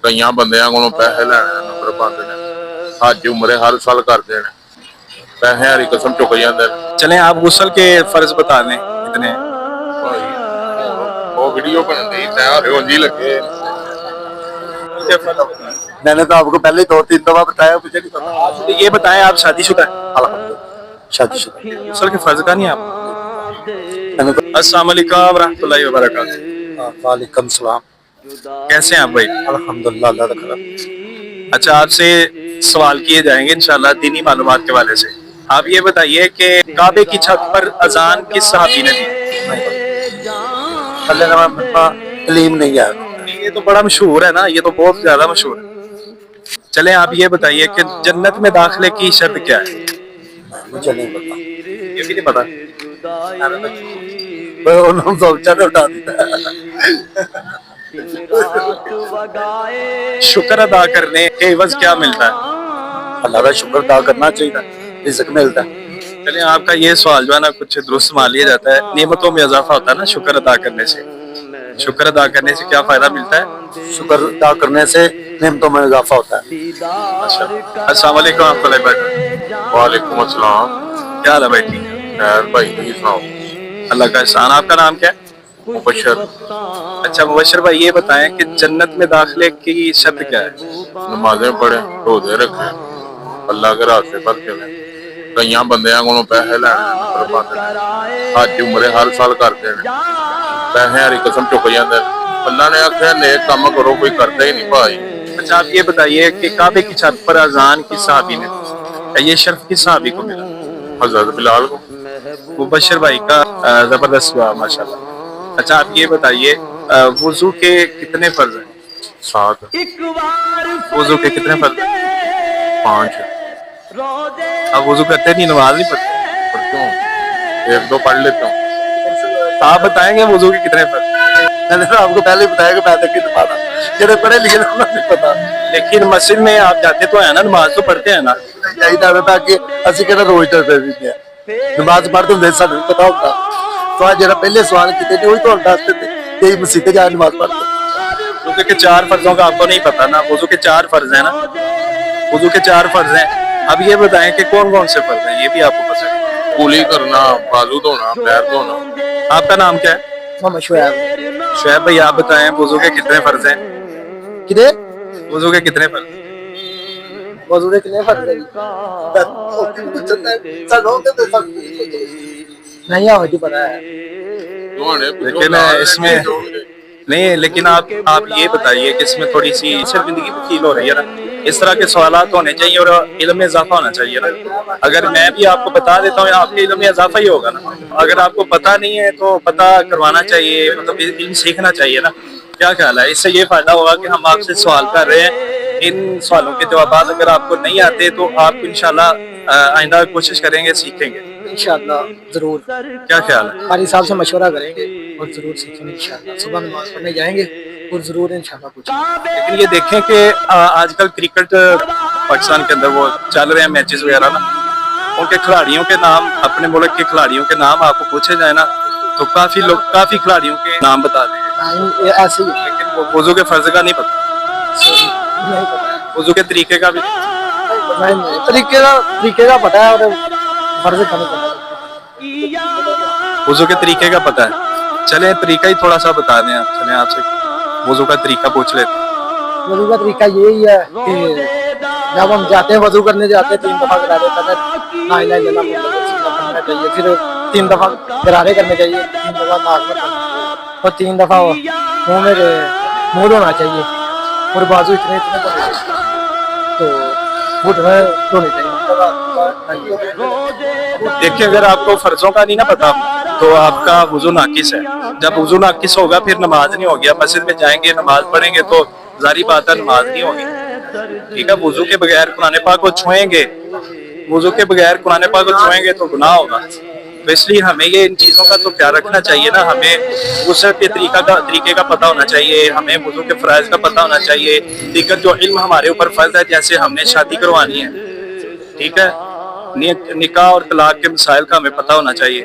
کئی بندیاں کو پیسے لینے نمبر پاتے ہیں حج عمرے ہر سال کرتے ہیں پیسے ہری قسم چک جاتے ہیں. چلیں آپ غسل کے فرض بتا دیں کتنے ہیں. وہ ویڈیو بن گئی تھی لگے. میں نے تو آپ کو پہلے 2-3 دفعہ بتایا مجھے نہیں پتا. یہ بتائیں آپ شادی شدہ ہیں؟ الحمدللہ شادی شدہ. غسل کے فرض کا نہیں آپ. السلام علیکم ورحمۃ اللہ وبرکاتہ. وعلیکم السلام. کیسے ہیں آپ بھائی؟ الحمدللہ اللہ کا کرم. اچھا آپ سے سوال کیے جائیں گے انشاءاللہ دینی معلومات کے حوالے سے. آپ یہ بتائیے کہ کعبے کی چھت پر اذان کس صحابی نے دی؟ اللہ نام علم نہیں ہے. یہ تو بڑا مشہور ہے نا, یہ تو بہت زیادہ مشہور ہے. چلیں آپ یہ بتائیے کہ جنت میں داخلے کی شرط کیا ہے؟ مجھے نہیں پتا. یہ بھی نہیں پتا. شکر ادا کرنے کے عوض کیا ملتا ہے؟ اللہ کا شکر ادا کرنا چاہیے, رزق ملتا ہے. چلیں آپ کا یہ سوال جو ہے نا کچھ درست مان لیا جاتا ہے. نعمتوں میں اضافہ ہوتا ہے نا شکر ادا کرنے سے. شکر ادا کرنے سے کیا فائدہ ملتا ہے؟ شکر ادا کرنے سے نعمتوں میں اضافہ ہوتا ہے. السلام علیکم ورحمۃ اللہ وبرکاتہ. وعلیکم السلام. کیا حال ہے بھائی؟ ٹھیک ہے خیر بھائی تم سناؤ. اللہ کا احسان. آپ کا نام کیا ہے؟ مبشر. اچھا مبشر بھائی یہ بتائیں کہ جنت میں داخلے کی شرط کیا ہے؟ نمازیں پڑھیں, روزے رکھیں, اللہ کے راستے پر چلیں. کئی بندیاں کو پیسے لینے نمبر پاتے ہیں حج عمرے ہر سال کرتے ہیں پیسے ہری قسم چک جاتے ہیں. اللہ نے آخیا نیک کام کرو, کوئی کرتا ہی نہیں بھائی. اچھا آپ یہ بتائیے کہ کعبے کی چھت پر اذان کس صحابی نے, یہ شرف کس صحابی کو ملا؟ حضرت بلال کو. مبشر بھائی کا زبردست جواب ماشاءاللہ. اچھا آپ یہ بتائیے وضو کے کتنے فرض ہیں؟ 7. وضو کے کتنے فرض ہیں؟ 5. آپ وضو کرتے نہیں, نماز نہیں پڑھتے؟ پڑھتا ہوں, 1-2 پڑھ لیتا ہوں. آپ بتائیں گے وضو کے کتنے فرض؟ میں نے آپ کو پہلے بتایا کہ میں نہیں پتا, جڑے پڑھے لکھے لوگ نہیں پتا. لیکن مسجد میں آپ جاتے تو ہیں نا, نماز تو پڑھتے ہیں نا. اسی کہنا روز ڈرتے بھی نماز پڑھتے ہوں سانو نہیں پتا ہوتا. تو جڑا پہلے سوال کیتے وہی تو دستے تھے کہ مسجد جا نماز پڑھتے. وضو کے 4 فرضوں کا آپ کو نہیں پتا نا. وضو کے 4 فرض ہیں نا, وضو کے 4 فرض ہیں. اب یہ بتائیں کہ کون کون سے فرض ہیں, یہ بھی آپ کو پتہ ہے؟ کولی کرنا, بازو دھونا, پیر دھونا. آپ کا نام کیا ہے؟ محمد شعیب. شعیب بھائی آپ بتائیں وضو کے کتنے فرض ہیں؟ کدے وضو کے کتنے فرض؟ وضو کے کتنے فرض ہیں؟ نہیں ہمیں پتا ہے. لیکن اس میں نہیں, لیکن آپ یہ بتائیے کہ اس میں تھوڑی سی شرمندگی فیل ہو رہی ہے نا. اس طرح کے سوالات ہونے چاہیے اور علم میں اضافہ ہونا چاہیے نا. اگر میں بھی آپ کو بتا دیتا ہوں آپ کے علم میں اضافہ ہی ہوگا نا. اگر آپ کو پتہ نہیں ہے تو پتہ کروانا چاہیے, مطلب علم سیکھنا چاہیے نا. کیا خیال ہے؟ اس سے یہ فائدہ ہوگا کہ ہم آپ سے سوال کر رہے ہیں, ان سوالوں کے جوابات اگر آپ کو نہیں آتے تو آپ انشاءاللہ آئندہ کوشش کریں گے, سیکھیں گے انشاءاللہ. ضرور. کیا خیال ہے؟ قاری صاحب سے مشورہ کریں گے اور ضرور سیکھیں گے انشاءاللہ. صبح نماز پڑھنے جائیں گے اور ضرور انشاءاللہ پوچھیں گے. لیکن یہ دیکھیں کہ آج کل کرکٹ پاکستان کے اندر وہ چل رہے ہیں میچز وغیرہ نا, ان کے کھلاڑیوں کے نام, اپنے ملک کے کھلاڑیوں کے نام آپ کو پوچھے جائیں نا تو کافی کھلاڑیوں کے نام بتا دیں گے. ایسے ہی لیکن وہ وضو کے فرض کا نہیں پتا, وضو کے طریقے کا بھی طریقے کا پتا ہے اور فرض کا نہیں پتا. وضو کے طریقے کا پتا ہے. چلیں طریقہ ہی تھوڑا سا بتا دیں آپ. چلیں آپ سے وضو کا طریقہ پوچھ لیتے ہیں. وضو کا طریقہ یہی ہے کہ جب ہم جاتے ہیں وضو کرنے جاتے ہیں 3 دفعہ غرارے کرنا چاہیے, پھر 3 دفعہ غرارے کرنے چاہیے, 3 دفعہ ناک میں اور 3 دفعہ منہ دھونا چاہیے اور بازو اتنے تو گھٹنے دھونے چاہیے. دیکھیں اگر آپ کو فرضوں کا نہیں نا پتا تو آپ کا وضو ناقص ہے. جب وضو ناقص ہوگا پھر نماز نہیں ہوگی. آپ مسجد میں جائیں گے نماز پڑھیں گے تو ظاہری بات ہے نماز نہیں ہوگی. ٹھیک ہے, وضو کے بغیر قرآن پاک کو چھوئیں گے, وضو کے بغیر قرآن پاک کو چھوئیں گے تو گناہ ہوگا. تو اس لیے ہمیں یہ ان چیزوں کا تو خیال رکھنا چاہیے نا. ہمیں غسل کے طریقے کا پتہ ہونا چاہیے, ہمیں وضو کے فرائض کا پتہ ہونا چاہیے. دیگر جو علم ہمارے اوپر فرض ہے, جیسے ہم نے شادی کروانی ہے, ٹھیک ہے, نکاح اور طلاق کے مسائل کا ہمیں پتہ ہونا چاہیے.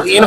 3